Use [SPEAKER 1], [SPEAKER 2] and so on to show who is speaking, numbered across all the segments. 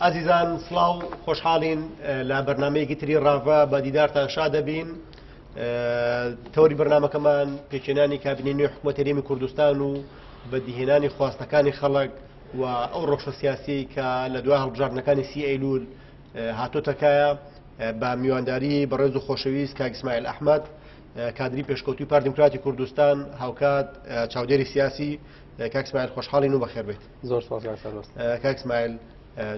[SPEAKER 1] ئازیزان سڵاو خۆشحاڵین لە بەرنمەیەکی تری ڕاڤە بە دیدارتان شا دەبین. تەوری بەرنمەکەمان پێچێنانی کابینەی نوێ حکوومەت هەرێمی کوردستان و بەدیهێنانی خواستەکانی خەڵک و ئەو ڕۆژە سیاسی کە لە دوای هەڵبژاردنەکانی 30 ئەیلول هاتۆتەکایە بە میوانداری بەڕێز و خۆشەویست کاک ئیسماعیل ئەحمەد کادری پێشکەوتوی پارتی دموکراتی کوردستان هاوکات چاودێری سیاسی. کاک ئیسماعیل خۆشحاڵین و بەخێر بێت.
[SPEAKER 2] زۆر سپاس کاک سەربەست.
[SPEAKER 1] کاک ئیسماعیل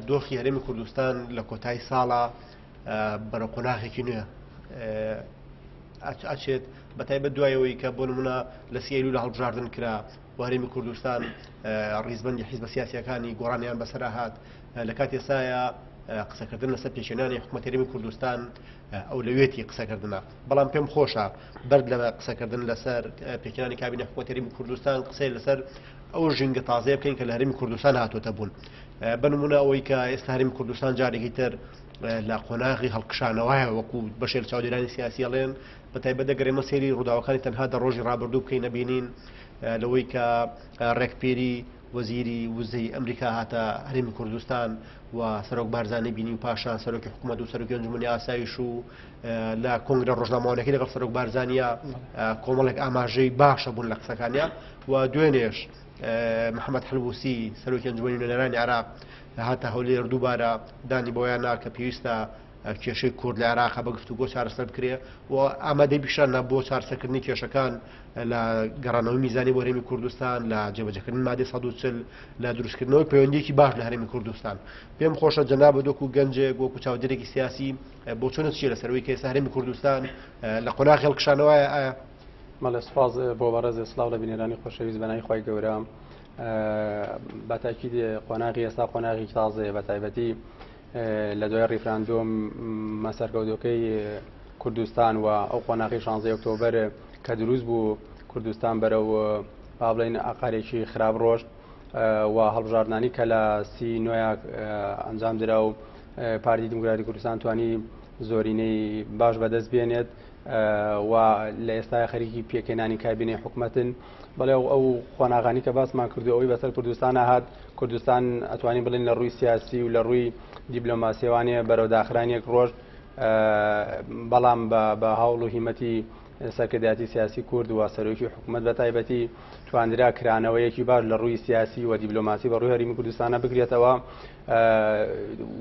[SPEAKER 1] دۆخی هەرێمی کوردستان لە کۆتایی ساڵە بەرەو قۆناغێکی نوێ ئاچێت بەتایبەت دوایەوەی کە بۆ نمونە لە 30 ئەیلول هەڵبژاردن کرا و هەرێمی کوردستان ڕیزبەندی حیزبە سیاسیەکانی گۆڕانیان بەسەرا هات لە کات ئێستاە قسەکردن لەسەر پێچێنانی حکوومەت هەرێمی کوردستان ئەو لەوێتی قسەکردنە. بەڵام پێم خۆشە بەرد لە قسەکردن لەسەر پێچێنانی کابینە حکوومەت هەرێمی کوردستان قسەی لەسەر ئەو ژینگە تازەیە بکەین کە لە هەرێمی کوردستان هاتوۆتە بوون. بنمونە ئەوەی کە ئێستا هەرێمی کوردستان جارێکی تر لە قۆناغی هەڵکشانەوەیە وەکو بەشێر چاودێرانی سیاسی ئەڵێن بەتایبەت دەگەڕێمە سێری ڕووداوەکانی تەنها دە ڕۆژی ڕابردوو بکەین نەبینین لەوەی کە ڕێکپێری وەزیری وزەی ئەمریکا هاتە هەرێمی کوردستان و سەرۆک بارزانانی بینی و پاشان سەرۆکی حکوومەت و سەرۆکی ئەنجومەنی ئاسایش و لە کۆنگرە ڕۆژنامەوانەکەی لەگەڵ سەرۆک بارزانیە کۆمەڵێک ئاماژەی باشە بوون لە قسەکانیە و دوێنێش محەممەد حلبوسی سەرۆکی ئەنجومەنی نوێنەرانی عێراق هاتە هەولێر دووبارە دانی بۆیانە کە پێویستە کێشەی کورد لە عێراق بە گفتوگۆ چارەسەر بکرێ و ئامادەی پیشانە بۆ چارەسەرکردنی کێشەکان لە گەڕانەوەی میزانی بۆ هەرێمی کوردستان لە جێبەجێکردن مادەی 140 لە دروستکردنەوەی پەیوەندیەکی باش لە هەرێمی کوردستان. پێم خۆشە جەناب دۆکو گەنجێک وەکو چاودێرێکی سیاسی بۆ چۆنە چیە لەسەرەوەی کە ئێستا هەرێمی کوردستان لە قۆناغی هەڵکشانەوەیە ئایا
[SPEAKER 2] مەڵێ سپاس بۆ بەڕێز سڵاو لە بینێرانی خۆشەویست بەنای خۆی گەورە. بەتاکید قۆناغی ئێستا قۆناغی تازەیە بەتایبەتی لە دوای ڕیفراندۆم مەسەرکەوتەکەی کوردستان و ئەو قۆناغی 16 ئۆکتۆبەر کە دروست بوو کوردستان بەرەو با بڵێن ئاقارێکی خراپ ڕۆژ و هەڵبژاردنانی کە لە 39 ئەنجام درا و پارتی دموکراتی کوردستان توانی زۆرینەی باش بەدەست بێنێت و لە ئێستا خەریکی پێکێنانی کابینەی حکوومەتن. بەڵێ ئەو خۆناغانی کە باسمان کردو ئەوەی بەسەر کوردستان هات کوردستان ئەتوانین بڵێن لە ڕووی سیاسی و لە ڕووی دیبلۆماسیەوانێ بەرەو داخرانێک ڕۆژ بەڵام بە هەوڵ و هیمەتی سەرکردایەتی سیاسی کورد و سەرۆکی حکوومەت بەتایبەتی توانرا کرانەوەیەکی باش لە ڕووی سیاسی و دیبلۆماسی بە ڕووی هەرێمی کوردستانە بگرێتەوە.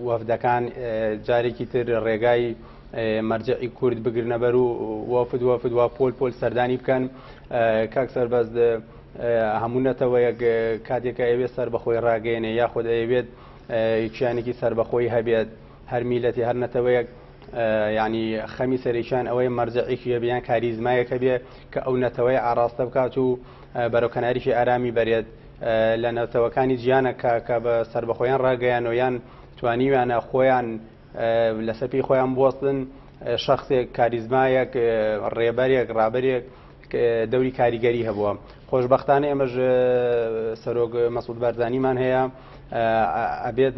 [SPEAKER 2] وەفدەکان جارێکی تر ڕێگای مەرجعی کورد بگرنە بەر و وەفد و پۆل سەردانی بکەن. کاک سەربەست هەموونەتەوەیەک کاتێکە ئەوێت سەر بەخۆی ڕاگەێنێ یاخود ئەوێت کیانێکی سەر بەخۆی هەبێت هەر میلەتی هەر نەتەوەیەک ینی خەمی سەرێکیان ئەوەی مەرجعێکی هەبیان کاریزمایەکە بێ کە ئەو نەتەوەی ئاراستە بکات و بەرەو کەناریشی ئارامی بەرێت لە نەتەوەکانی جیانە کە بە سەر بەخۆیان ڕاگەیانەوە یان توانیویانە خۆیان لەسەر پێی خۆیان بوەستن شەخصێک کاریزمایەک ڕێبەرێک ڕابەرێک دەوری کاریگەری هەبووە. خۆشبەختانە ئێمەش سەرۆک مەسعود بارزانیمان هەیە ئەبێت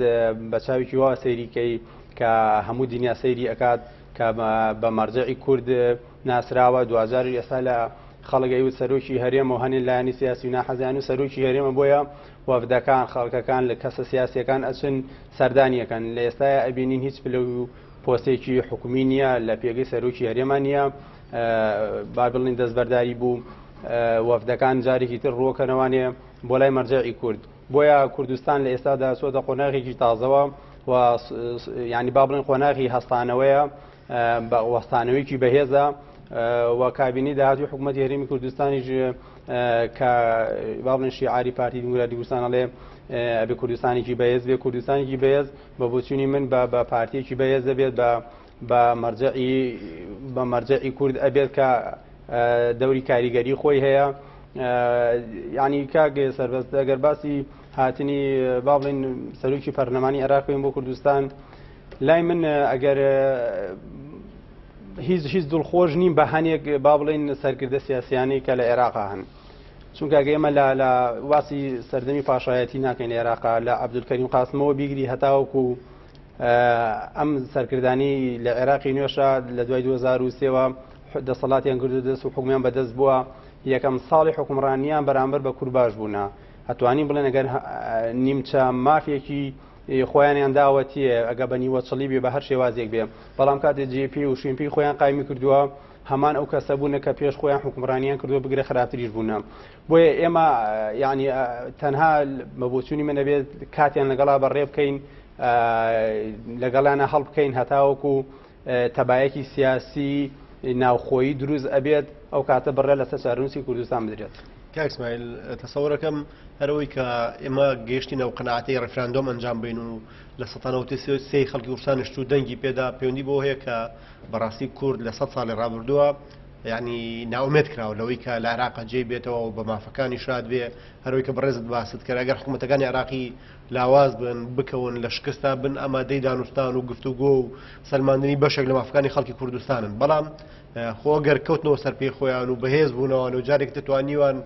[SPEAKER 2] بە چاوێکی وا سەیریکەی کە هەموو دنیا سەیری ئەکات کە بە مەرجعی کورد ناسراوە. 2000 ئێستا لە خەڵگەی و سەرۆکی هەرێم و هەنێ لایەنی سیاسی و ناحەزیان و سەرۆکی هەرێمە بۆیە وەفدەکان خەڵکەکان لە کەسە سیاسیەکان ئەچن سەردانیەکەن. لە ئێستاە ئەبینین هیچ پلە و پۆستێکی حکومی نییە لە پێگەی سەرۆکی هەرێمان نییە با بڵین دەستبەرداری بوو وەفدەکان جارێکی تر ڕۆکەنەوانێ بۆ لای مەرجعی کورد. بۆیە کوردستان لە ئێستادا سۆدە قۆناغێکی تازەوە و ینی با بڵین قۆناغی هەستانەوەیە بە وەستانەوەیکی بەهێزە و کابینی داهاتوی حکوومەتی هەرێمی کوردستانیش کە با بڵین شیعاری پارتی دموکراتی کوردستان ئەڵێ ئەبێ کوردستانێکی بەهێز بێ کوردستانێکی بەهێز بە بۆچوونی من بە پارتیەکی بەهێز دەبێت بە مەرجعی کورد ئەبێت کە دەوری کاریگەری خۆی هەیە. ینی کاک سەربەست ئەگەر باسی هاتنی با بڵین سەرۆکی پەرلەمانی عێراق بین بۆ کوردستان لای من ئەگەر هیچ دڵخۆش نیم بە هەنێک با بڵین سەرکردە سیاسیانی کە لە عێراقا هەن چونکە ئێمە لە واسی سەردەمی پاشایەتی ناکەین لە عێراقا لە عەبدولکەریم قاسمەوە بیگری هەتاوەکو ئەم سەرکردانی لە عێراقی نوێشە لە دوای 2003ەوە دەسەڵاتیان کردو دەست و حکومیان بەدەست بووە یەکەم ساڵی حکومڕانیان بەرامبەر بە کورد باش بوونا. ئەتوانین بڵێن ئەگەر نیمچە مافێکی خۆیانیان داوەتیە ئەگە بە نیوەچەڵی بێ بە هەر شێوازێک بێ بەڵام کاتێ GP و شوێنپی خۆیان قایمی کردووە هەمان ئەو کەسە بوونە کە پێش خۆیان حکومڕانیان کردو بگرە خراپتریش بوونە بۆیە ئێمە یعنی تەنها بەبوچوونی منە بێت کاتیان لەگەڵا بەڕێ بکەین لەگەڵانە هەڵ بکەین هەتاوەکو تەبایەکی سیاسی ناوخۆیی دروست ئەبێت ئەو کاتە بڕێ لەسەر چارنووسی کوردستان بدرێت.
[SPEAKER 1] کاک اسماعیل تەسەوڕەکەم هەرەوەی کە ئێمە گەیشتینە و قەناعەتەی ڕێفراندۆم ئەنجام بین و لە 1970 خەڵکی کوردستان شت و دەنگی پێدا پەیوەندی بۆ هەیە کە بەڕاستی کورد لە 100 ساڵی ڕابردووە یعنی ناومێت کراوە لەوەی کە لە عێراق جێ بێتەوە و بە مافەکانی شاد بێ هەروەی کە بەڕێزت باست کرد ئەگەر حکوومەتەکانی عێراقی لاواز بن بکەون لە شکستا بن ئامادەی دانوستان و گفتوگۆ و سەلماندنی بەشێک لە مافەکانی خەڵکی کوردستانن بەڵام خۆ گەر کەوتنەوە سەر پێی خۆیان و بەهێز بوونەوە و جارێک دەتوانیوان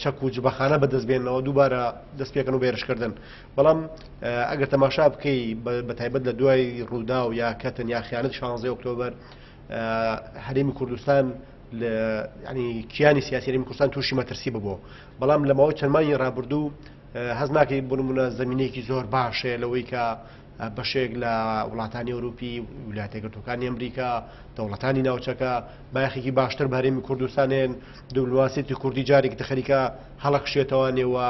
[SPEAKER 1] چەک و جبەخانە بەدەستبێنەوە دووبارە دەست پێکەن و بێرشکردن بەڵام ئەگەر تەماشا بکەی بە تایبەت لە دوای ڕوودا و یا کەتن یا خیانەت 16 ئۆکتۆبەر هەرێمی کوردستان ینی کیانی سیاسی هەرێمی کوردستان تووشی مەترسی ببوو بەڵام لە ماوەی چەند مانگی ڕابردوو هەز ناکەی بنمونە زمینەیەکی زۆر باشێ لەوەی کە بەشێک لە وڵاتانی ئەوروپی ویلایەتە یەکگرتووەکانی ئەمریکا دەوڵەتانی ناوچەکە بایەخێکی باشتر بە هەرێمی کوردستانێن دیپلۆماسیەتی کوردی جارێکی خەریکە هەڵەقشێتەوەنێەوە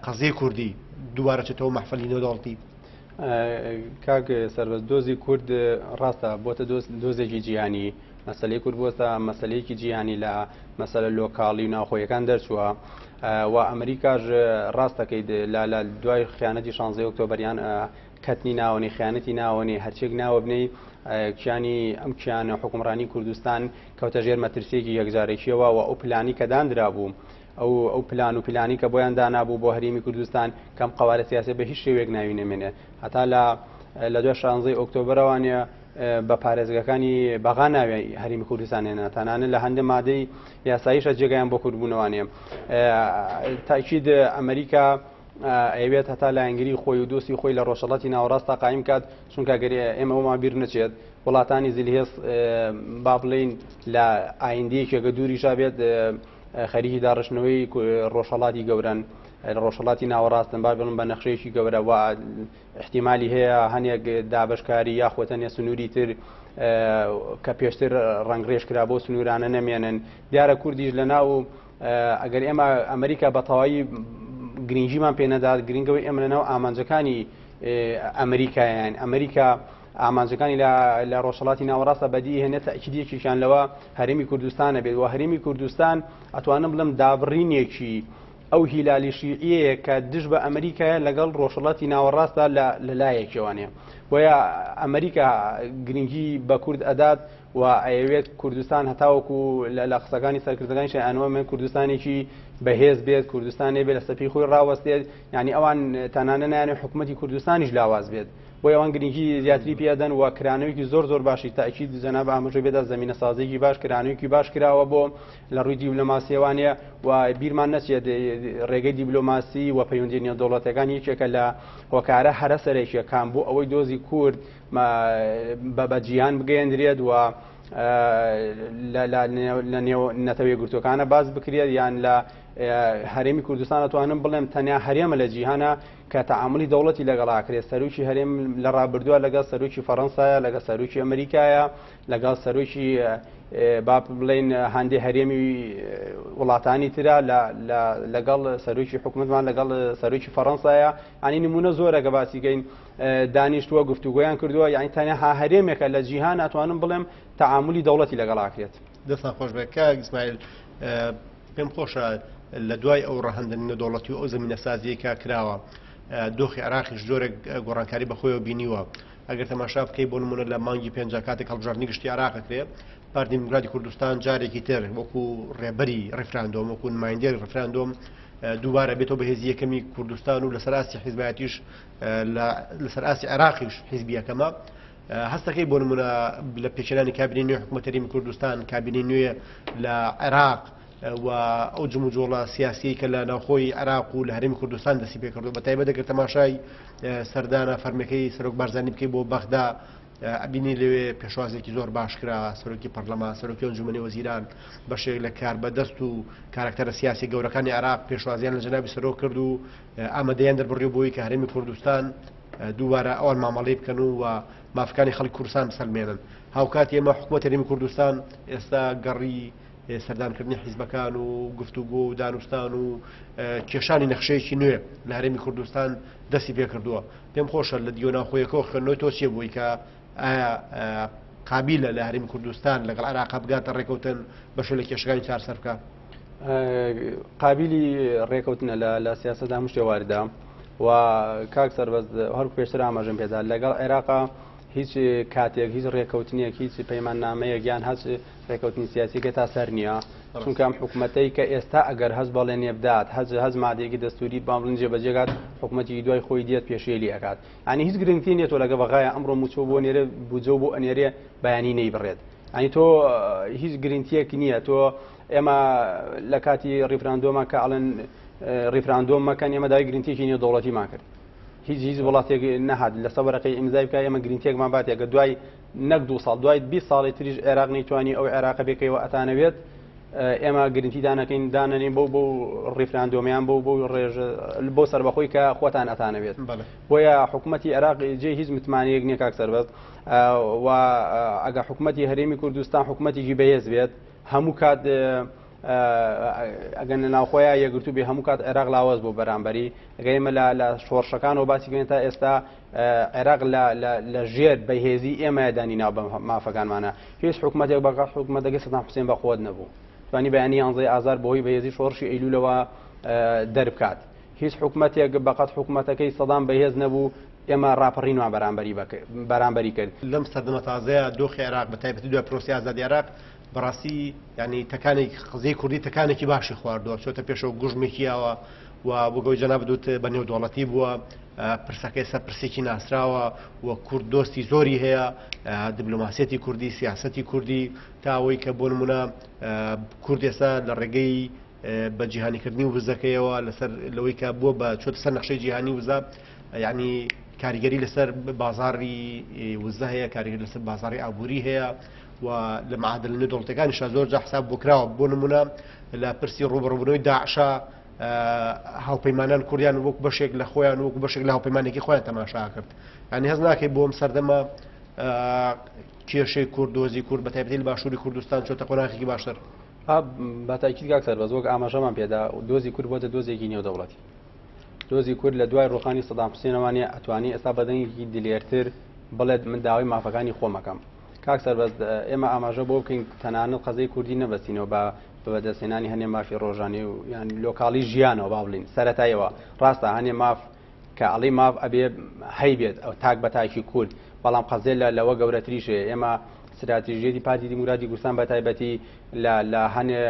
[SPEAKER 1] قەزەی کوردی دووبارە چێتەوە مەحفەلی نێودەوڵەتی.
[SPEAKER 2] کاک سەربەز دۆزی کورد ڕاستە بۆتە دۆزێکی جیهانی مەسلەی کورد بۆتە مەسلەیەکی جیهانی لە مەسەلە لۆکاڵی و ناوخۆیەکان دەرچووە و ئەمریکاش ڕاستەکەی لە دوای خیانەتی 16 ئۆکتۆبەریان کەتنی ناوەنی خیانەتی ناوەنی هەرچێک ناوە بنەی کیانی ئەم کیانە حکومڕانی کوردستان کەوتە ژێر مەترسیەکی یەکجارێکیەوە و ئەو پلانی کە دانرا بوو ئەو پلان و پلانی کە بۆیان دانابوو بۆ هەرێمی کوردستان کەم قەوارە سیاسی بە هیچ شێوێک ناوی نەمێنێ هەتا لە دوای 16 ئۆکتۆبەرەوانە بە پارێزگەکانی بەغا ناوی هەرێمی کوردستانێنە تەنانە لە هەندێک مادەی یاساییشە جێگایان بۆ کوردبوونەوانێ تاکید ئەمریکا ئەوێت هەتا لایەنگری خۆی و دۆستی خۆی لە ڕۆژهەڵاتی ناوەڕاستە قایم کات چونکە گەر ئێمە وما بیر نەچێت وڵاتانی زیلهێز با بڵین لە ئایندەیەکێکە دووریشا بێت خەریکی داڕشتنەوەی ڕۆژهەڵاتی گەورن لە ڕۆژهەڵاتی ناوەڕاستن با بڵم بە نەخشەیەکی گەورە و احتیمالی هەیە هەنێک دابشکاری یاخۆتەنێ سنووری تر کە پێشتر ڕەنگڕێژ کرا بۆ سنوورانە نەمێنن دیارە کوردیش لە ناو ئەگەر ئێمە ئەمریکا بە تەواوی گرنگجیمان پێ نەدات گرنگەوەی ئێمە لەناو ئامانجەکانی ئەمریکایان ئەمریکا ئامانجەکانی لە ڕۆژهەڵاتی ناوەڕاستە بەدی هێنێت تەکیدێکیشان لەوە هەرێمی کوردستانە بێت و هەرێمی کوردستان ئەتوانم بڵم دابڕینێکی ئەو هیلالی شیعیەیە کە دژ بە ئەمریکایە لەگەڵ ڕۆژهەڵاتی ناوەڕاستە لەلایەکێوانێ بۆیە ئەمریکا گرنگی بە کورد ئەدات و ئەوێت کوردستان هەتاوەکو لە قسەکانی سەرکردەکانی شایانەوە من کوردستانێکی بەهێز بێت کوردستانی بێت لە سەپی خۆی ڕاوەستێت یعنی ئەوان تەنانە نایانێت حکوومەتی کوردستانیش لاواز بێت بۆ ئەوان گرنگی زیاتری پێدەن و کرانەوەیکی زۆر باشی تاکید جەناب ئاماژەی بێدا زمینە سازێکی باش کرانەوەیکی باش کراوە بۆ لە ڕووی دیپلۆماسیەوانەیە و بیرمان نەچێت ڕێگەی دیپلۆماسی و پەیوەندی نێودەوڵەتەکان یەکێکە لە هۆکارە هەرە سەرێکیەکان بۆ ئەوەی دۆزی کورد بە جیهان بگەیەندرێت و لە نەتەوە یەکگرتووەکانە باز بکرێت یان لە هەرێمی کوردستان ئەتوانم بڵێم تەنیا هەرێمە لە جیهانە کە تەعاملی دەوڵەتی لەگەڵاکرێت سەرۆکی هەرێم لە ڕابردووە لەگەڵ سەرۆکی فەڕەنسایە لەگەڵ سەرۆکی ئەمریکایە لەگەڵ سەرۆکی با بڵێن هەندێک هەرێمی وڵاتانی ترە لەگەڵ سەرۆکی حکوومەتمان لەگەڵ سەرۆکی فەڕەنسایە ئەنی نمونە زۆرە کە باسیگەین دانیشتووە گفتوگۆیان کردووە یعنی تەنیا هەرێمێکە لە جیهان ئەتوانم بڵێم تەعاملی دەوڵەتی لەگەڵاکرێت.
[SPEAKER 1] دەستان خۆش بێ کاک ئیسماعیل پێم خۆشە لە دوای ئەو ڕەهەندنە دەوڵەتی و ئەو زمینە سازیەکە کراوە دۆخی عێراقیش جۆرێک گۆڕانکاری بەخۆیەوە بینیوە ئەگەر تەماشا بکەی بۆ نمونە لە مانگی 5 کاتێک هەڵبژاردننی گشتی عێراق کرێ پارتی دیموکراتی کوردستان جارێکی تر وەکو ڕێبەری ڕێفراندۆم وەکو نمایندەی ڕێفراندۆم دووبارە بێتەوە بە هێزی یەکەمی کوردستان و لەسەر ئاسی حیزبایەتیش لەسەر ئاسی عێراقیش حیزبی یەکەمە هەستەکەی بۆ نمونە لە پێچەلانی کابینەی نوێ حکوومەت هەرێمی کوردستان کابینەی نوێ لە عێراق و ئەو جموجۆڵە سیاسی کە لە ناوخۆی عێراق و لە هەرێمی کوردستان دەستی پێ کردو بە تایبەت دەکرد تەماشای سەردانە فەرمەکەی سەرۆک بارزانی بکەی بۆ بەغدا ئەبینی لەوێ پێشوازێکی زۆر باشکرا سەرۆکی پەرلەمان سەرۆکی ئەنجومەنی وەزیران بەشێک لە کار بەدەست و کارکتەرە سیاسی گەورەکانی عێراق پێشوازیان لە جەنابی سەرۆک کرد و ئامادەیان دەربڕی بۆی کە هەرێمی کوردستان دووبارە ئەوان مامەڵی بکەن و مافەکانی خەڵکی کوردستان بسەلمێنن. هاوکاتی ئێمە حکوومەت هەرێمی کوردستان ئێستا گەڕی سەردانکردنی حیزبەکان و گفتوگۆ و دانوستان و کێشانی نەخشەیەکی نوێ لە هەرێمی کوردستان دەستی پێ کردووە. پێم خۆشە لە دیۆ ناوخۆیەکەوە خوێندنەوەی تۆ چێ بووی کە ئایا قابلە لە هەرێمی کوردستان لەگەڵ عێراق بگاتە ڕێکەوتن بەشێ لە کێشەکانی چارەسەر بکە؟
[SPEAKER 2] قابلی ڕێکەوتنە لە سیاسەتدا هەموو شتێ واردە و کاک سەربەز هەرکو پێشتر ئاماژەم پێدا لەگەڵ عێراقا هیچ کاتێک هیچ ڕێکەوتنیەک هیچ پەیماننامەیەک یان هەچ ڕێکەوتنی سیاسیەکە تا سەر نییە، چونکە ئەم حکوومەتەی کە ئێستا ئەگەر هەز بەڵێنێ بدات هەز مادەیەکی دەستوری بامڵن جێبەجێگات حکوومەتی دوای خۆی دێت پێشێلی ئەکات. ئەنی هیچ گرنگی نێتۆ لەگە بەغایە ئەمڕۆ موچۆ بۆ نێرە بجۆ بۆ ئەنێرێ بەیانی نەی بڕێت. ئەنی تۆ هیچ گرنگیەک نییە. تۆ ئێمە لە کاتی ڕیفراندۆمە کە ئەڵێن ڕیفراندۆم مەکەن ئێمە داوای گرنگیەکی نیە دەوڵەتیمان کرد. هیچ وڵاتێک نەهات لە سەبەرەکەی ئیمزای بکە ئێمە گرنگیەکمان باتێکە دوای نەک 2 ساڵ دوای 20 ساڵی تریش عێراق نەیتوانی ئەو عێراقە بێکەوە ئەتانەوێت ئێمە گرنگی دانەکەین دانەنین بۆ ڕیفراندۆمیان بۆ ڕێژە بۆ سەربەخۆی کە خۆتان ئەتانەوێت. بۆیە حکوومەتی عێراق جێ هیچ متمانەیەک نییە کاک سەربەز و ئەگە حکوومەتی هەرێمی کوردستان حکوومەتێکی بەهێز بێت هەموو کات ئەگەن لە ناوخۆیە یەکگرتوو بێ هەموو کات عێراق لاوەز بۆ بەرامبەری ئەگە ئێمە لە شۆڕشەکانەوە باسیکەین تا ئێستا عێراق لە ژێر بەهێزی ئێمە دانینا بە مافەکانمانە. هیچ حکوومەتێک بەقا حکوومەتەکە سەدام حوسێن بە خۆت نەبوو توانی بەیانی یانزەی ئازار بەهۆی بەهێزی شۆڕشی ئەیلولەوە دەربکات. هیچ حکوومەتێک بەقەت حکوومەتەکەی سەدام بەهێز نەبوو ئێمە ڕاپەڕینەوە بەرامبەری کرد.
[SPEAKER 1] لەم سەردەمە تازەیە دۆخی عێراق بە تایبەتی دوای پرۆسی ئازادی عێراق بەڕاستی ینی تەکانێک قزەی کوردی تەکانێکی باشی خواردووە چۆتە پێشەوە گوژمێکیەوە و بۆگەی جەناب دوت بە نێودوڵەتی بووە پرسەکەی سەر پرسێکی ناسراوە و کورد دۆستی زۆری هەیە دیبلۆماسیەتی کوردی سیاسەتی کوردی تا ئەوەی کە بۆ نمونە کورد ئێستا لە ڕێگەی بە جیهانیکردنی وزەکەیەوە لەسەر لەوەی کە بووە بە چۆتە سەر نەخشەی جیهانی وزە یعنی کاریگەری لەسەر بازاری وزە هەیە کاریگەری لەسەر بازاری ئابووری هەیە و لە معادل نێودوڵەتەکانیشە زۆر جا حساب بۆ کراوە بۆ نمونە لە پرسی ڕوبەڕووبوونەوەی داعشە هاوپەیمانان کوردیان وەک بەشێک لە خۆیان وەک بەشێک لە هاوپەیمانێکی خۆیان تەماشا کرد. ینی هەز ناکەی بۆم سەردەمە کێشەی کورد دۆزی کورد بە تایبەتی لە باشووری کوردستان چۆتە قۆناغێکی باشتر.
[SPEAKER 2] بەتاکید کاک سەربەز وەک ئاماژەمان پێدا دۆزی کورد بۆتە دۆزێکی نێودەوڵەتی. دۆزی کورد لە دوای ڕۆخانی سەدام حوسێنەوانێ ئەتوانی ئێستا بەدەنگێکی دلێرتر بڵێت من داوای مافەکانی خۆمەکەم. کاک سەربەز ئێمە ئاماژە بۆ بکەین تەنانەت قەزەی کوردی نەبەستینەوە بە بەدەستێنانی هەنێ مافی ڕۆژانێ و یانی لۆکاڵی ژیانەوە با بڵین سەرەتایەوە ڕاستە هەنێ ماف کە ئەڵی ماف ئەبێ هەی بێت ئەو تاک بەتاکی کورد بەڵام قەزێ لەوە گەورەتریشێ ئێمە استراتیژیەتی پارتی دیموکراتی کوردستان بە تایبەتی لە هەنێ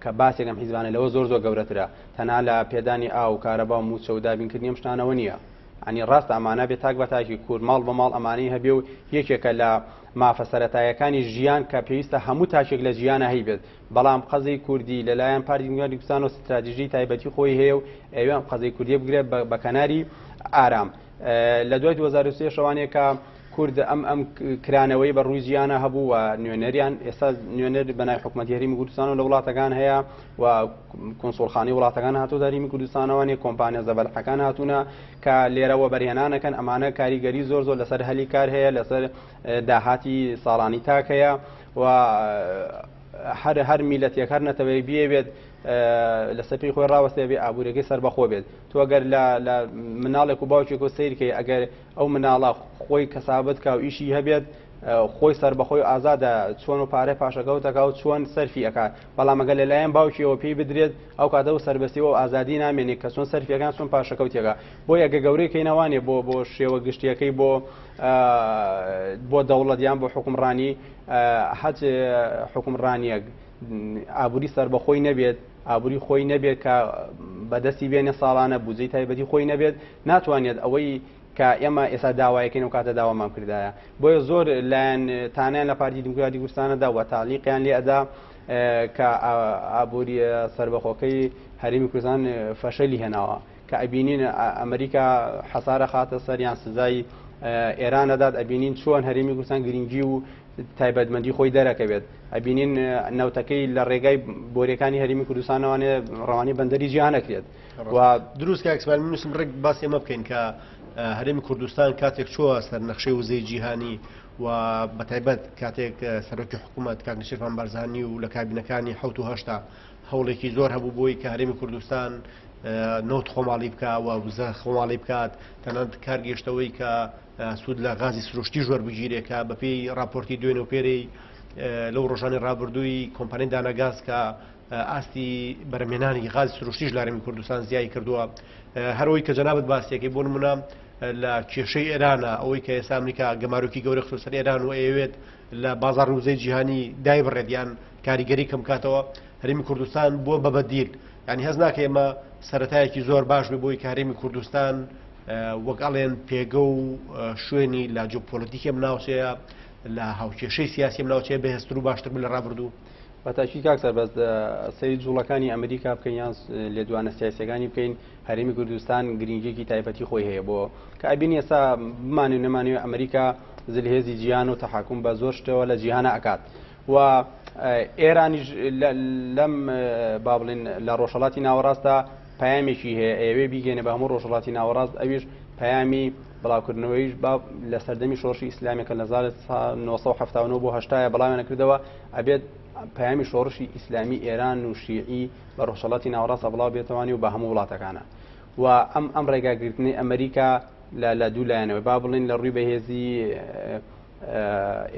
[SPEAKER 2] کە باسێکم حیزبانە لەوە زۆر گەورەترە تەنها لە پێدانی ئاو کارەبا و موچە و دابینکردنی ئەم شتانەوە نییە. ئەنی ڕاستە ئەمانە بێت تاک بەتاکی کورد ماڵ بە ماڵ ئەمانەی هەبێ و یەکێکە لە مافە سەرەتایەکانی ژیان کە پێویستە هەموو تاکێک لە ژیانە هەی بێت بەڵام قەزەی کوردی لەلایەن پارتی دیموکراتی کوردستان و استراتیژی تایبەتی خۆی هەیە و ئەوێ قەزەی کوردی بگرێت بە کەناری ئارام. لە دوای 2023 شەوانێک کە کورد ئەم کرانەوەی بە ڕووی ژیانە هەبوو و نوێنەریان ئێستا نوێنەر بەنای حکوومەتی هەرێمی کوردستان و لە وڵاتەکان هەیە و کۆنسۆڵخانەی وڵاتەکان هاتووە هەرێمی کوردستانەوەنێ کۆمپانیا زەبەلحەکان هاتوونە کە لێرەوە بەرهێنانەکەن ئەمانە کاریگەری زۆر لەسەر هەلی کار هەیە لەسەر داهاتی ساڵانی تاک هەیە و هەر میلەتێک هەر نەتەوەی بێت لە سەپی خۆی ڕاوەستێ بێ ئابوورەکەی سەربەخۆ بێت. تۆ ئەگەر لە مناڵێک و باوکێک و سیرکەی ئەگەر ئەو مناڵە خۆی کەسابەت کا و ئیشی هەبێت خۆی سەربەخۆی ئازادە چۆن و پارەی پاشەکەوتەکە و چۆن سەرفی ئەکات بەڵام ئەگەر لەلایەن باوکیەوە پێی بدرێت ئەو کاتە و سەربەستیەوە و ئازادی نامێنێت کە چۆن سەرفیەکان چۆن پاشەکەوتێکە بۆی ئەگە گەورەی نەوانێ بۆ شێوە گشتیەکەی بۆ دەوڵەتیان بۆ حکومڕانی حەج حکومڕانیەک ئابووری سەربەخۆی نەبێت ئابووری خۆی نەبێت کە بەدەستی بێنێ ساڵانە بودجەی تایبەتی خۆی نەبێت ناتوانێت ئەوەی کە ئێمە ئێستا داوایەکەین و کاتە داوامان کردایە. بۆیە زۆر لایەن تانیان لە پارتی دیموکراتی کوردستانەدا و تالیقیان لێ ئەدا کە ئابووری سەربەخۆکەی هەرێمی کوردستان فەشەلی هێناوە کە ئەبینین ئەمریکا حەسارە خاتە سەریان سزای ئێران دەدات ئەبینین چۆن هەرێمی کوردستان گرنگی و تایبەتمەندی خۆی دەرەکەوێت ئەبینین نەوتەکەی لە ڕێگای بۆریەکانی هەرێمی کوردستانەوانێ ڕەوانی بەندەری جیهانەکرێت و
[SPEAKER 1] دروست کە ئەکسپال نووسم ڕێک باسی ئەمە بکەین کە هەرێمی کوردستان کاتێک چووە سەر نەخشەی وزەی جیهانی و بەتایبەت کاتێک سەرۆکی حکوومەت کاک نەشیروان بارزانی و لە کابینەکانی 1970 هەوڵێکی زۆر هەبوو بۆی کە هەرێمی کوردستان نەوت خۆماڵی بکە و وزە خۆماڵی بکات تەنانەت کارگەشتەوەی کە سوود لە غازی سروشتی ژۆر بگیرێکە بەپێی راپۆرتی دوێنێ و پێرەی لەو ڕۆژانی ڕابردووی کۆمپانیای دانەگاز کە ئاستی بەرەمێنانی غازی سروشتیش لە هەرێمی کوردستان زیایی کردووە هەرەوەی کە جەنابەت باسیەکەی بۆ نمونە لە کێشەی ئێرانە ئەوەی کە ئێستا ئەمریکا گەمارۆکی گەورە خستووە سەر ئێران و ئەوێت لە بازاڕ وزەی جیهانی دای بڕێدیان کاریگەری کەم کاتەوە هەرێمی کوردستان بووە بە بەدیل ینی هەز ناکە ئێمە سەرەتایەکی زۆر باش بێ بۆی کە هەرێمی کوردستان وەک ئەڵێن پێگە و شوێنی لە جیۆپۆلیتیکێ ناوچەیە لە هاوکێشەی سیاسی ناوچەیە بەهێزتر و باشتر لە ڕابردوو
[SPEAKER 2] بەتاکی کاکسەر بەس سەری جوڵەکانی ئەمریکا بکەین یان لێدوانە سیاسیەکانی بکەین هەرێمی کوردستان گرنگێکی تایبەتی خۆی هەیە بۆ کە ئەبین ئێستا بمانێ نەمانوێ ئەمریکا زلهێزی جیهان و تەحاکوم بە زۆر شتەوە لە جیهانە ئەکات و ئێرانیش لەم با بڵێن لە ڕۆژهەڵاتی ناوەڕاستدا پەیامێکی هەیە ئەوێ بیگەنێ بە هەموو ڕۆژهەڵاتی ناوەڕاست ئەویش پەیامی بڵاوکردنەوەیش لە سەردەمی شۆڕشی ئیسلامیەکە لە 1970 بۆ 80 بەڵاوێنە کردەوە ئەبێت پەیامی شۆڕشی ئیسلامی ئێران و شیعی بە ڕۆژهەڵاتی ناوەڕاستە بڵاو بێتەوانی و بە هەموو وڵاتەکانە و ئەم ڕێگاگرتنی ئەمریکا لە دوو لایەنەوە با بڵێن لە ڕووی بەهێزی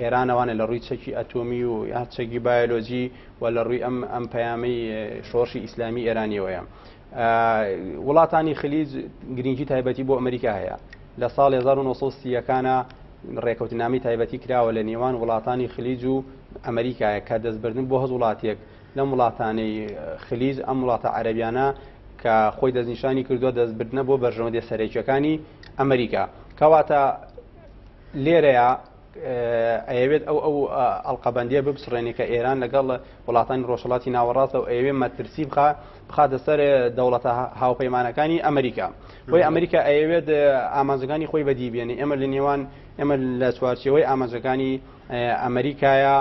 [SPEAKER 2] ئێرانەوانە لە ڕووی چەکی ئەتۆمی و یا چەکی بایۆلۆجی و لە ڕووی ئەم پەیامەی شۆڕشی ئیسلامی ئێرانیەوەیە وڵاتانی خلیج گرنگی تایبەتی بۆ ئەمریکا هەیە لە ساڵ 1930ەکانە ڕێکەوتنامی تایبەتی کراوە لە نێوان وڵاتانی خلیج و ئەمریکایە کە دەستبردن بۆ هەز وڵاتێک لەم وڵاتانەی خلیج ئەم وڵاتە عەرەبیانە کە خۆی دەستنیشانی کردووە دەستبردنە بۆ بەرژەوەندێ سەرەکیەکانی ئەمریکا کەواتە لێرەیە ئەوێت ئەو ئەڵقەبەندیە ببسڕێنێ کە ئێران لەگەڵ وڵاتانی ڕۆژهەڵاتی ناوەڕاستە و ئەوێ مەترسی بخاتە سەر دەوڵەتە هاوپەیمانەکانی ئەمریکا بۆی ئەمریکا ئەوێت ئامانجەکانی خۆی بەدیبێنێ ئێمە لە نێوان ئێمە لە چوارچێوەی ئامانجەکانی ئەمریکایە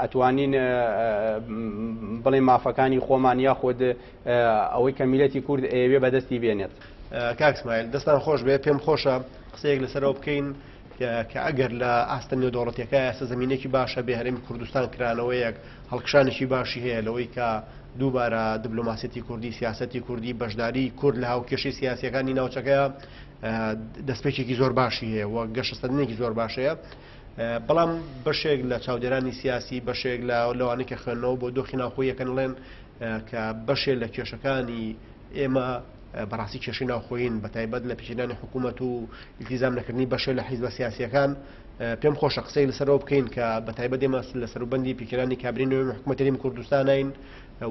[SPEAKER 2] ئەتوانین بڵێ مافەکانی خۆمان یاخود ئەوەی کە میلەتی کورد ئەوێ بەدەستی بێنێت
[SPEAKER 1] کاکسمایل دەستان خۆش بێ پێم خۆشە قسەیەک لەسەرەوە بکەین کە ئەگەر لە ئاستە نێودەوڵەتیەکە ئێستا زمینێکی باشە بێ هەرێمی کوردستان کرانەوەیەک هەڵکشانێکی باشی هەیە لەوەی کە دووبارە دیبلۆماسیەتی کوردی سیاسەتی کوردی بەشداری کورد لە هاوکێشەی سیاسیەکانی ناوچەکەیە دەستپێکێکی زۆر باشی هەیە و گەشتستەدنێکی زۆر باشەیە بەڵام بەشێک لە چاودێرانی سیاسی بەشێک لە لەوانەی کە خوێندنەوە بۆ دۆخی ناوخۆیەکەن لێن کە بەشێک لە کێشەکانی ئێمە بەڕاستی کێشەی ناوخۆین بەتایبەت لە پێچیدانی حکوومەت و ئیلتیزام نەکردنی بەشێک لە حیزبە سیاسیەکان پێم خۆشە قسەی لەسەرەوە بکەین کە بەتایبەت ئێمە لە سەروبەندی پێکرانی کابینەوەی حکوومەتی هەرێمی کوردستانین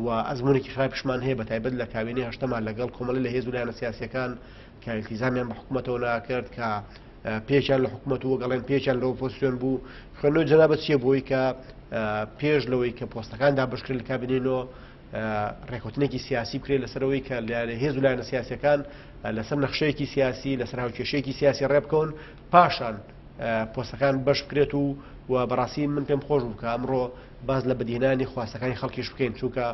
[SPEAKER 1] و ئەزمونێکی خراپشمان هەیە بەتایبەت لە کابینەی هەشتەمان لەگەڵ کۆمەڵی لە هێز و لایەنە سیاسیەکان کە ئیلتیزامیان بە حکوومەتەوە ناکرد کە پێچیان لە حکوومەت و گەڵێن پێچیان لەوە پۆزیسیۆن بوو خوێندنەوە جەنابەت چییە بۆی کە پێش لەوەی کە پۆستەکان دابشکرد لە کابینەوە ڕێکوتنێکی سیاسی بکرێت لەسەرەوەی کە لە هێز و لایەنە سیاسیەکان لەسەر نەخشەیەکی سیاسی لەسەر هاوکێشەیەکی سیاسی ڕێبکەون پاشان پۆستەکان بەش بکرێت و بەڕاستی من پێم خۆش بوو کە ئەمڕۆ باز لە بەدیهێنانی خواستەکانی خەڵکیش بکەین چونکە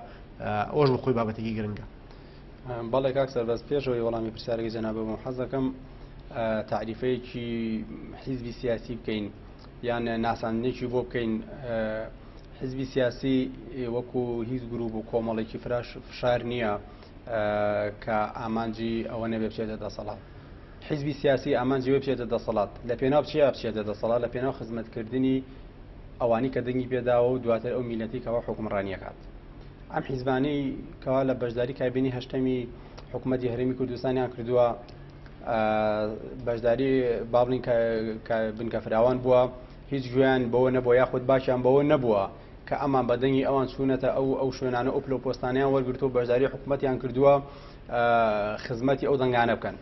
[SPEAKER 1] ئەوەش بە خۆی بابەتێکی گرنگە.
[SPEAKER 2] بەڵێ کاکسەر بەس پێشەوەی وەڵامی پرسیارەکەی جەنابە بۆم حەز دەکەم تعریفەیەکی حیزبی سیاسی بکەین یان ناساندنێکی بۆ بکەین. حزبی سیاسی وەکو هیچ گروپ و کۆمەڵێکی فشار نییە کە ئامانجی ئەوە نەبێ بچێتە دەسەڵات. حزبی سیاسی ئامانجی وێ بچێتە دەسەڵات لە پێناو چیا بچێتە دەسەڵات لە پێناو خزمەتکردنی ئەوانی کە دەنگی پێداوە و دواتر ئەو میلەتی کەەوە حکومڕانیەکات. ئەم حیزبانەی کەوا لە بەشداری کابینی هەشتەمی حکوومەتی هەرێمی کوردستانیان کردووە بەشداری بابلین کە بنکە فراوان بووە هیچ گویان بەوە نەبووە یاخود باشیان بەوە نەبووە کە ئەمان بەدەنگی ئەوان چوونەتە ئەو شوێنانە ئۆپل و پۆستانیان وەرگرتو بەشداری حکوومەتیان کردووە خزمەتی ئەو دەنگانە بکەن.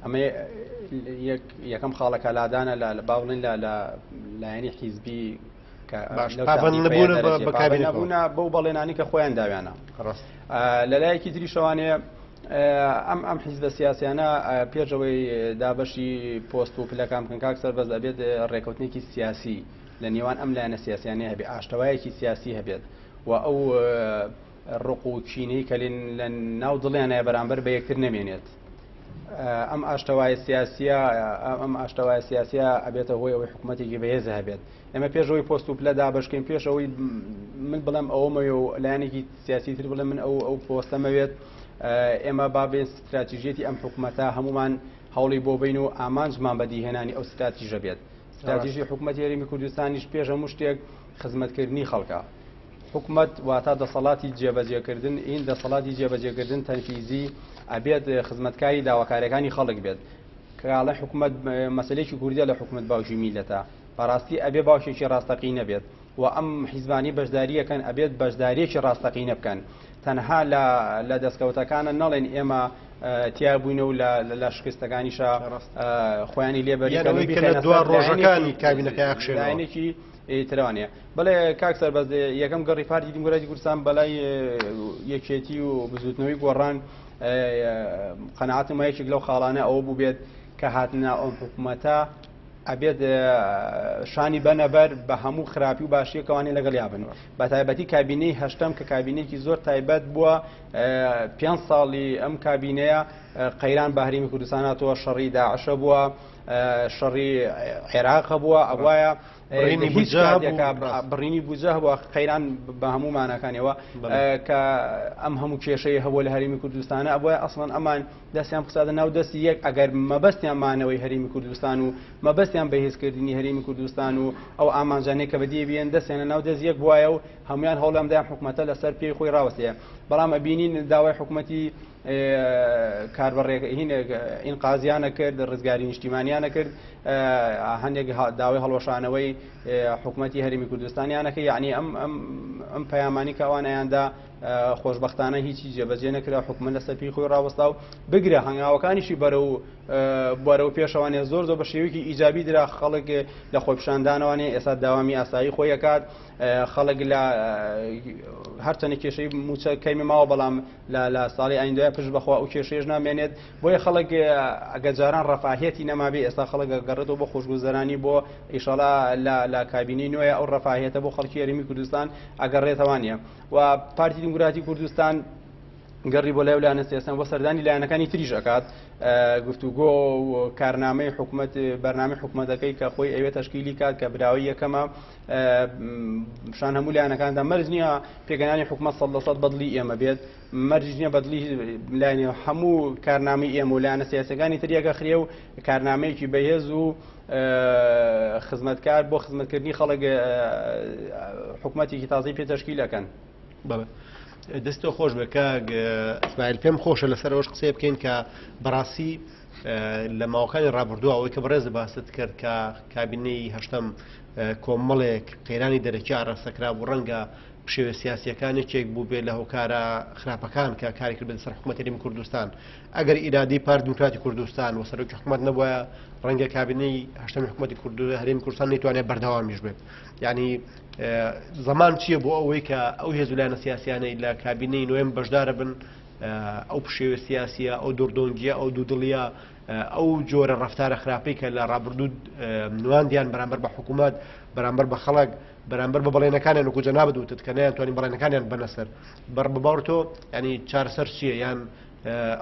[SPEAKER 2] ئەمە یەکەم خاڵەکە لادانە لە باڵین لە لایەنی حیزبی نەبوونە بەو بەڵێنانی کە خۆیان داویانە. لەلایەکی تری شەوانەیە ئەم حیزبە سیاسیانە پێشەوەی دابەشی پۆست و پلەکان بکەن کاکسەر بەس دەبێت ڕێکەوتنێکی سیاسی لە نێوان ئەم لایەنە سیاسیانەیە هەبێت ئاشتەوایەکی سیاسی هەبێت و ئەو ڕق و چینەی کە لە ناو دڵیانە بەرامبەر بە یەکتر نەمێنێت. ئەم ئاشتەوای سیاسیە ئەبێتە هۆی ئەوەی حکوومەتێکی بەهێز هەبێت. ئێمە پێشەوەی پۆست و پلەدا بەشکەین پێشەوەی من بڵێم ئەوەمەوێ و لایەنێکی سیاسیتر بڵێ من ئەو پۆستەمەوێت ئێمە بابێن استراتیژیەتی ئەم حکوومەتە هەمومان هەوڵی بۆ بین و ئامانجمان بەدیهێنانی ئەو استراتیژە بێت. استراتیژی حکوومەتی هەرێمی کوردستانیش پێش هەموو شتێک خزمەتکردنی خەڵکە. حکوومەت واتە دەسەڵاتی جێبەجێکردن ئین دەسەڵاتی جێبەجێکردن تەنفیزی ئەبێت خزمەتکاری داواکارەکانی خەڵک بێت. کەڵە حکوومەت مەسلەیەکی کوردیە لە حکوومەت باوکی میلەتە بەڕاستی ئەبێ باوشێکی ڕاستەقی نەبێت و ئەم حیزبانی بەشداریەکەن ئەبێت بەشداریەکی ڕاستەقینە بکەن. تەنها لە دەستکەوتەکانە نەڵێن ئێمە تیا بووینە و لە شکستەکانیشە خۆیانی
[SPEAKER 1] لێبەرەوەی دووار ڕۆژەکانی کابینەکەیەکی
[SPEAKER 2] ترانەیە. بەڵێ کاک سەربەز یەکەم گەڕی پارتی دیموکراتی کوردستان بەلای یەکێتی و بزوتنەوەی گۆڕان قەناعەتم یەکێک لەو خاڵانە ئەوە بوو بێت کە هاتنە ئەم حکوومەتە ئەبێت شانی بەنەبەر بە هەموو خراپی و باشیەکەوانی لەگەڵ یابن. بە تایبەتی کابینەی هەشتم کە کابینێکی زۆر تایبەت بووە 5 ساڵی ئەم کابینەیە قەیران بە هەرێمی کوردستان هاتووە شەڕی داعشە بووە شەڕی عێراق بووە ئەوایە بڕینی بوجە بووە قەیران بە هەموو مانەکانیەوە کە ئەم هەموو کێشەی هەبووە لە هەرێمی کوردستانە ئەوە ئەسڵەن ئەمان دەستیان بخسادە ناو دەستی یەک ئەگەر مەبەستیان مانەوەی هەرێمی کوردستان و مەبەستیان بەهێزکردنی هەرێمی کوردستان و ئەو ئامانجانەی کە بەدیێ بێن دەستیانە ناو دەست یەک بووایە و هەمویان هەوڵەمدایان حکوومەتە لەسەر پێی خۆی ڕاوەستەیە. بەڵام ئەبینین داوای حکوومەتی کاربڕێک این قازیانە کرد ڕزگاری نیشتیمانیانە کرد هەندێک داوای هەڵوەشانەوەی حکوومەتی هەرێمی کوردستانیانەکە یعنی ئەم پەیامانی کە ئەوانەیاندا خۆشبەختانە هیچی جێبەجێ نەکرا حکوومەت لەسەر پێی خۆی ڕاوەستا و بگرە هەنگاوەکانیشی بەرەو پێشەوانێ زۆر بە شێوەیەکی ئیجابی درا خەڵک لە خۆیپشاندانەوانێ ئێستا داوامی ئاسایی خۆی ئەکات خەڵک لە هەرچەنە کێشەی موچە کەیمی ماوە بەڵام لە ساڵی ئایندۆیە پشت بەخوا ئەو کێشەیەش نامێنێت بۆیە خەڵک ئەگەجاران ڕەفاهێتی نەمابێ ئێستا خەڵک گەڕێتەوە بۆ خۆشگوزەرانی بۆ ئیشەڵا لە کابینەی نوێیە ئەو ڕەفاهێتە بۆ خەڵکی هەرێمی کوردستان ئەگەڕێتەوانە و پارتی دیموکراتی کوردستان گەڕی بۆ لایەنە سیاسەن بۆ سەردانی لایەنەکانی تریش ئەکات گفتوگۆ و کارنامەی حکوومەت بەرنامەی حکوومەتەکەی کە خۆی ئەوێ تەشکیلی کات کە براوی یەکەمە شان هەموو لایەنەکاندا مەرج نییە پێگەیانی حکوومەت 100% بەدڵی ئێمە بێت مەرج نییە بەدڵی لایەنە هەموو کارنامەی ئێمە و لایەنە سیاسەکانی تریەکە خرێ و کارنامەیەکی بەهێز و خزمەتکار بۆ خزمەتکردنی خەڵک حکوومەتێکی تازەی پێ تەشکیلەکەن.
[SPEAKER 1] دەستۆ خۆش بکە ئیسماعیل پێم خۆشە لەسەر ئەوش قسەی بکەین کە بەڕاستی لە ماوەکانی ڕابردووە ئەوەی کە بەڕێز باست کرد کە کابینەی هەشتم کۆمەڵێک قەیرانی دەرەکی ئاڕاستەکرا بوو ڕەنگە پشێوە سیاسیەکانێکێک بوو بێت لە هۆکارە خراپەکان کە کاری کرد بەسەر حکوومەتی هەرێمی کوردستان ئەگەر ئیرادی پارتی دیموکراتی کوردستان و سەرۆکی حکوومەت نەبووە ڕەنگە کابینەی هەشتەمی حکوومەتی هەرێمی کوردستان نەیتوانێت بەردەوامیش بێت. یعنی زەمان چییە بۆ ئەوەی کە ئەو هێزولایەنە سیاسیانەی لە کابینەی نوێم بەشدارە بن ئەو پشێوە سیاسیە ئەو دوردۆنگیە ئەو دوودڵیە ئەو جۆرە ڕەفتارە خراپەی کە لە ڕابردوو نواندیان بەرامبەر بە حکوومەت بەرامبەر بە خەڵک بەرامبەر بە بەڵێنەکانیان وەکو جەنابەت وتت کە نەیانتوانین بەڵێنەکانیان بەنەسەر بەڕبەباڕ تۆ ینی چارەسەر چییە یان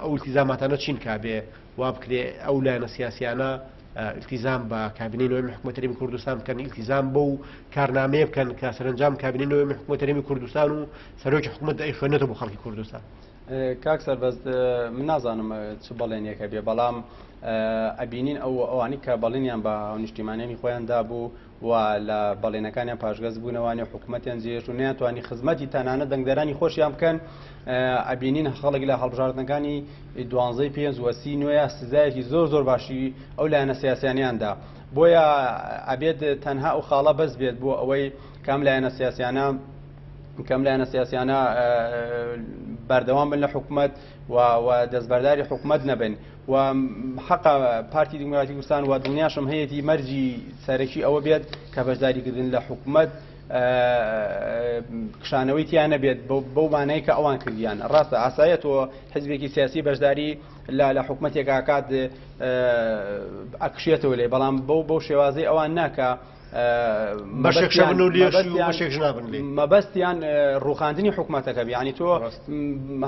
[SPEAKER 1] ئەو التیزاماتانە چین کابێ وا بکرێ ئەو لایەنە سیاسیانە التیزام بە کابینەی نوێی حکوومەت هەرێمی کوردستان بکەن التیزام بۆ و کارنامەیە بکەن کە سەرنجام کابینەی نوێی حکوومەت هەرێمی کوردستان و سەرۆکی حکوومەت ئەیخوێنێتەوە بۆ خەڵکی کوردستان.
[SPEAKER 2] کاک سەربەز من نازانم چ بەڵێنێکە بێ بەڵام ئەبینین ئەوانی کە بەڵێنیان بە نیشتیمانیانی خۆیان دابوو و لە بەڵێنەکانیان پاشگەز بوونەوەی حکوومەتیان جێش و نەیانتوانی خزمەتی تەنانە دەنگدەرانی خۆشیان بکەن ئەبینین خەڵک لە هەڵبژاردنەکانی 12 پێنج و 39 سزایەکی زۆر باشی ئەو لایەنە سیاسیانیاندا بۆیە ئەبێت تەنها ئەو خاڵە بەس بێت بۆ ئەوەی کام لایەنە سیاسیانە بەردەوام بن لە حکوومەت و دەستبەرداری حکوومەت نەبن و حەقا پارتی دیموکراتی کوردستان و دڵنیاشم هەیەی مەرجی سەرەکی ئەوە بێت کە بەشداریکردن لە حکوومەت کشانەوەی تیان نەبێت بەو مانای کە ئەوان کردیان ڕاستە ئاسایەتەوە حزبێکی سیاسی بەشداری لە حکوومەتێک ئاکات ئەکشێتەوە لێ بەڵام بەو شێوازەی ئەوان ناکە مەبەستیان ڕوخاندنی حکوومەتەکە ینی تۆ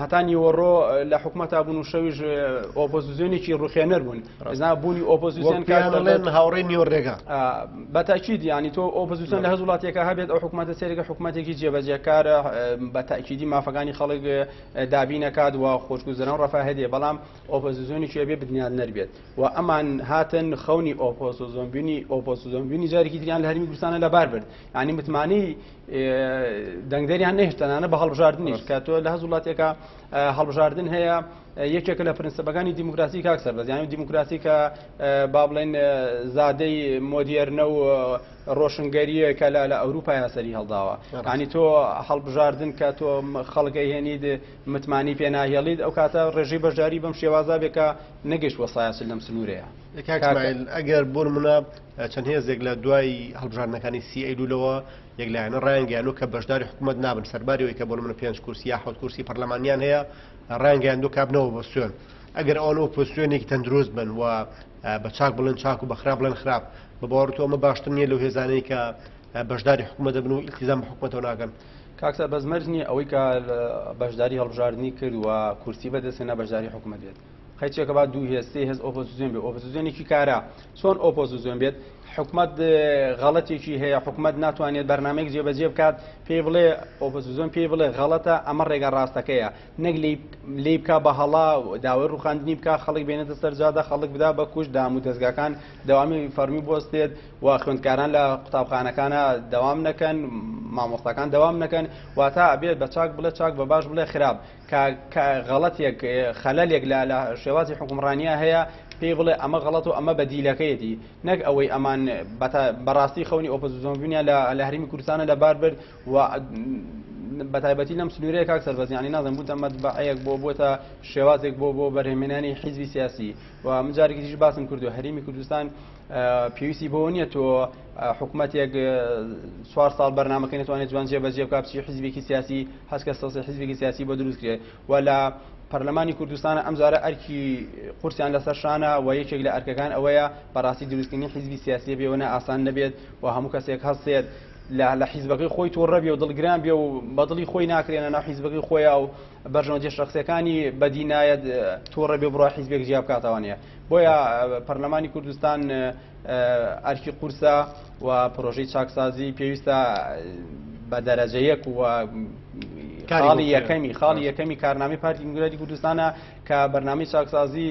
[SPEAKER 2] هەتانی وەڕۆ لە حکوومەتا بوون و شەویش ئۆپۆزیسیۆنێکی ڕوخێنەر بوون زنا بوونی ئۆپۆزیسیۆن
[SPEAKER 1] هاوڕێ نیوەڕێگا
[SPEAKER 2] بەتاکید ینی تۆ ئۆپۆزیسیۆن لە هەز وڵاتێکە هەبێت ئەو حکوومەتە سێرەکە حکوومەتێکی جێبەجێکارە بەتاکیدی مافەکانی خەڵک دابی نەکات و خۆشگوزەران ڕەفاهێدێ بەڵام ئۆپۆزیسیۆنی کوێ بێ بدنیان نەربێت و ئەمان هاتن خەونی ئۆپۆزیسیۆن جارێکی تریان لە هەرمی کوردستانە لەبار برد ینی متمانەی دەنگدەریان نەهێشتەنانە بە هەڵبژاردننیش کە تۆ لە هەز وڵاتێکە هەڵبژاردن هەیە یەکێکە لە پرینسیپەکانی دیموکراسی کاک سەربەز یانی دیموکراسی کە با بڵێن زادەی مۆدیێرنە و ڕۆشنگەریە کە لە ئەوروپای هەسەری هەڵداوە ینی تۆ هەڵبژاردن کە تۆ خەڵگەی هێنید متمانی پێ ناهێڵید ئەو کاتە ڕێژەی بەشداری بەم شێوازا بێکە نەگەشت وەسایەت لەم سنوورەیە
[SPEAKER 1] ئەگەر بۆ نمونە چەند هێزێک لە دوای هەڵبژاردنەکانی سی ئەیلولەوە یەکلایەنە ڕایانگەیانوە کە بەشداری حکوومەت نابن سەرباریەوەی کە بۆ منە 5 کورسی یا 7 کورسی پەرلەمانیان هەیە ڕایانگەیاندوو کابنەوە بۆ سوێن ئەگەر ئەوەنەوە پۆزیسیۆنێکی تەندروست بن و بە چاک بڵێن چاک و بە خراپ بڵێن خراپ بە باوەڕ ئەمە باشتر نییە لەو هێزانەی کە بەشداری حکوومەت دەبن و ئیلتیزام بە حکوومەتەوە ناکەن
[SPEAKER 2] کاکسە بەزمەرج نییە ئەوەی کە بەشداری هەڵبژاردننی کرد و کورسی بەدەستێنە بەشداری حکوومەت بێت خەیچێکە با دوو هێستی هێز ئۆپۆزیسیۆن بێت ئۆپۆزیسیۆنێکی کارە چۆن ئۆپۆزیسیۆن بێت حکوومەت غەڵەتێکی هەیە حکوومەت ناتوانێت بەرنامەیەک جێبەجێ بکات پێی بڵێ ئۆپۆزیسیۆن پێی بڵێ غەڵەتە ئەمە ڕێگە ڕاستەکەیە نەک لێی بکە بە هەڵا داوای ڕوخاندنی بکە خەڵک بێنێتە سەرجادا خەڵک بدا بە کوشت دام و دەستگاکان دەوامی فەرمی بۆستێت و خوێندکاران لە قوتابخانەکانە دەوام نەکەن مامۆستاکان دەوام نەکەن واتە ئەبێت بە چاک بڵێ چاک بە باش بڵێ خراپ کە غەڵەتێک خەلەلێک لە شێوازی حکومڕانیە هەیە پێی بڵێ ئەمە غەڵەت و ئەمە بەدیلەکەیەتی نەک ئەوەی ئەمان بەڕاستی خەونی ئۆپۆزیسیۆنبوونیان لە هەرمی کوردستانە لەبار برد و بەتایبەتی لەم سنوورەیە کاک سەربەزیانی نازم بوو ئەمە بەعەیەک بۆتە شێوازێک بۆ بەرهێمێنانی حیزبی سیاسی و من جارێکی دیش باسم کردو هەرمی کوردستان پێویستی بۆ نییە تۆ حکوومەتێک 4 ساڵ بەرنامەکەی نتوانێت جوان جێبەجێ بکات بچی حیزبێکی سیاسی هەست کە سەوسی حیزبێکی سیاسی بۆ دروست کرێت و لە پەرلەمانی کوردستانە ئەمجارە ئەرکی قورسیان لەسەر شانە و یەکێک لە ئەرکەکان ئەوەیە بەڕاستی دروستکردنی حیزبی سیاسی بێوەنە ئاسان نەبێت و هەموو کەسێک هەستێت لە حیزبەکەی خۆی تۆڕە بێ و دڵگران بێ و بەدڵی خۆی ناکرێنە ناو حیزبەکەی خۆیە و بەرژەوەندی شەخسیەکانی بەدینایەت تۆڕە بێ بڕوا حیزبێک جیا بکاتەوانەیە بۆیە پەرلەمانی کوردستان ئەرکی قورسە و پرۆژەی چاکسازی پێویستە بە دەرەجەیەک و خاڵی یەکەمی کارنامەی پارتی دیموکراتی کوردستانە کە بەرنامەی چاکسازی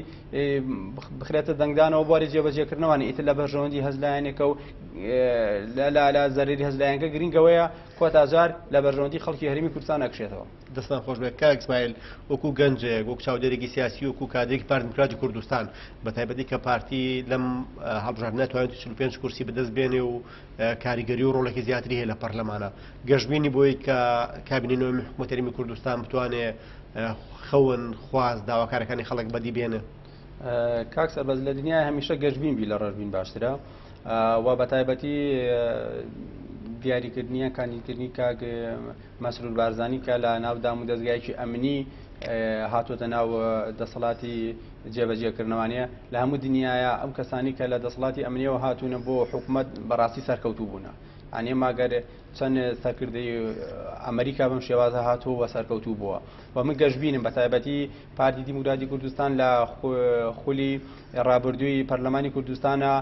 [SPEAKER 2] بخرێتە دەنگدانەوە بواری جێبەجێکردنەوەی ئیتر لە بەرژەوەندی هەزلایەنێکە و لە زەرری هەزلایەنەکە گرنگەوەیە کۆتاجار لە بەرژەوەندی خەڵکی هەرمی کوردستان ئەکشێتەوە.
[SPEAKER 1] دەستان خۆش بێت کاک ئیسماعیل وەکو گەنجێک وەکو چاودێرێکی سیاسی وەکو کادرێکی پارتی دیموکراتی کوردستان بە تایبەتی کە پارتی لەم هەڵبژاردنە ناتوانێت 45 کورسی بەدەست بێنێ و کاریگەری و ڕۆڵێکی زیاتری هەیە لە پەرلەمانە گەشتبینی بۆی کە کابینەوەی حکوومەت هەرمی کوردستان بتوانێت خەون خواست داواکارەکانی خەڵک بەدی بێنێ.
[SPEAKER 2] کاک سەربەز لە دنیای هەمیشە گەشتبین بی لە ڕەشبین باشترە و بە تایبەتی دیاریکردنیە کاندیدکردنی کاک مەسرور بارزانی کە لە ناو دام و دەستگایەکی ئەمنی هاتوۆتە ناو دەسەڵاتی جێبەجێکردنەوەیە لە هەموو دنیاە ئەم کەسانی کە لە دەسەڵاتی ئەمنیەوە هاتوونە بۆ حکوومەت بەڕاستی سەرکەوتوو بوونە ئەنێ ماگەر چەند سەرکردەی ئەمریکا بەم شێوازە هاتووە و سەرکەوتوو بووە و من گەشتبینم بە تایبەتی پارتی دیموکراتی کوردستان لە خولی ڕابردووی پەرلەمانی کوردستانە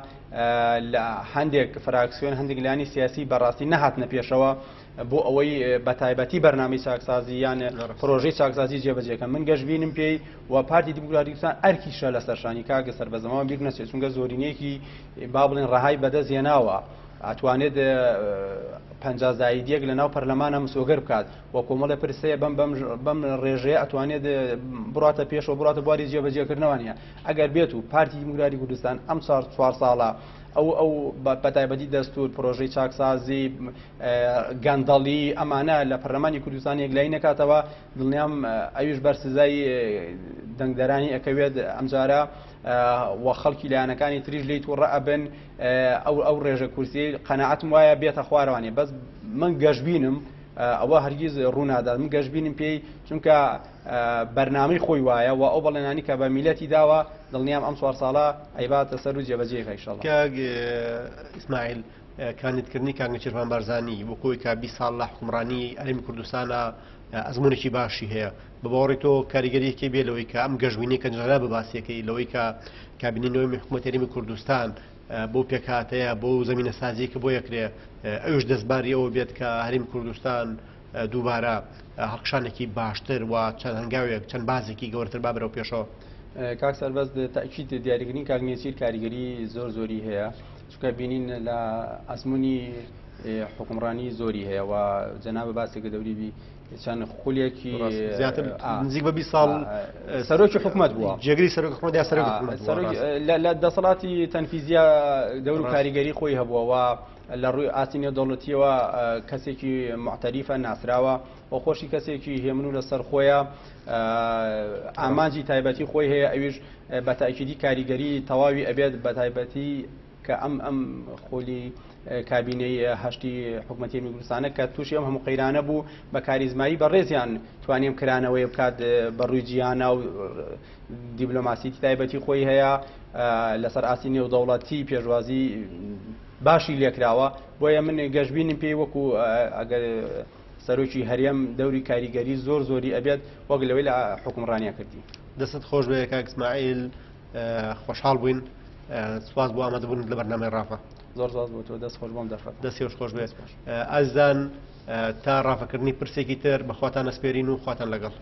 [SPEAKER 2] لە هەندێک فراکسیۆن هەندێک لایانی سیاسی بەڕاستی نەهاتنە پێشەوە بۆ ئەوەی بە تایبەتی بەرنامەی چاکسازی یان پرۆژەی چاکسازی جێبەجێکە من گەشتبینم پێی و پارتی دیموکراتی کوردستان ئەرکیشە لە سەرشانی کاگە سەربەزەمەوە بیر نەچێت چونکە زۆرینەیەکی با بڵێن ڕەهای بەدەست هێناوە ئەتوانێت 50 زایدیەک لە ناو پەرلەمانە مسۆگەر بکات و کۆمەڵە پرسەیە بەم ڕێژەیە ئەتوانێت بڕاتە پێشەوە بڕاتە بواری جێبەجێکردنەوەنیە ئەگەر بێت و پارتی دیموکراتی کوردستان ئەم 4 ساڵە ئەو بەتایبەتی دەستور پرۆژەی چاکسازی گەندەڵی ئەمانە لە پەرلەمانی کوردستان یەکلایی نەکاتەوە دڵنیام ئەویش بەرسزای دەنگدەرانی ئەکەوێت ئەمجارە و خەڵکی لایەنەکانی تریش لی تووڕە ئەبن ئەو ڕێژە کورسی قەناعەتم وایە بێتە خوارەوانێ بەس من گەشتبینم ئەوە هەرگیز ڕوونادات من گەشتبینم پێی چونکە بەرنامەی خۆی وایە و ئەو بەڵێنانی کە بە میلەتی داوە دڵنیام ئەم 4 ساڵە ئەیباتە سەر و جێبەجێکە ئینشاڵڵا.
[SPEAKER 1] کاک ئیسماعیل کاندیدکردنی کانگە چێژمان بارزانی وەکۆی کە 20 ساڵ لە حکومڕانی هەرێمی کوردستانە ئەزمونێکی باشی هەیە بە باوەڕی تۆ کاریگەریەکی بێ لەوەی کە ئەم گەشتبینی کە جارا بەباسیەکەی لەوەی کە کابینەوەی حکوومەت هەرێمی کوردستان بۆ پێکهاتەیە بۆ زمینە سازی کە بۆ یەکرێ ئەوش دەستباری ئەوە بێت کە هەرێمی کوردستان دووبارە هەڵکشانێکی باشتر و چەند هەنگاوێک چەند بازێکی گەورەتر با بەرەو پێشەوە.
[SPEAKER 2] کاک سەربەز تاکید دیاریکردنی کاگنێچیر کاریگەری زۆری هەیە چونکە بینین لە ئەزمموی حکومڕانی زۆری هەیە و جەنابە باسێکە دەوریبی چەند خولێکی
[SPEAKER 1] زیاتر نزیک بە 20 ساڵ
[SPEAKER 2] سەرۆکی حکومت بووە
[SPEAKER 1] جێگری سەرۆک حکومەت یا سەرۆک حکومەت
[SPEAKER 2] لە دەسەڵاتی تەنفیزیە دەور و کاریگەری خۆی هەبووە و لە ڕووی ئاسینە دەوڵەتیەوە کەسێکی معتەریفە ناسراوە و خۆشی کەسێکی هێمن و لەسەر خۆیە ئامانجی تایبەتی خۆی هەیە ئەویش بە تاکیدی کاریگەری تەواوی ئەبێت بە تایبەتی کە ئەم خۆلی کابینەی هەشتی حکوومەتی کوردستانە کە تووشی ئەم هەموو قەیرانە بوو بە کاریزمایی بەڕێزیان توانیم کرانەوەی بکات بەڕووی جیهانە و دیبلۆماسیتی تایبەتی خۆی هەیە لەسەر ئاسینی و دەوڵەتی پێشوازی باشی لێکراوە بۆیە من گەشتبینم پێی وەکو ئەگەر سەرۆکی هەرێم دەوری کاریگەری زۆری ئەبێت وەک لەوەی لە حکومڕانیا کردی.
[SPEAKER 1] دەستت خۆش بێ کاک ئیسماعیل خۆشحاڵ بووین سواز بۆ ئامادەبوون لە بەرنامەی ڕافە
[SPEAKER 2] زۆر سواز بۆ تۆ دەست خۆش بۆم دەرفەت
[SPEAKER 1] دەستێش خۆش بێت ئازان تا ڕافەکردنی پرسێکی تر بەخواتان ئەسپێرین و خواتان لەگەڵ.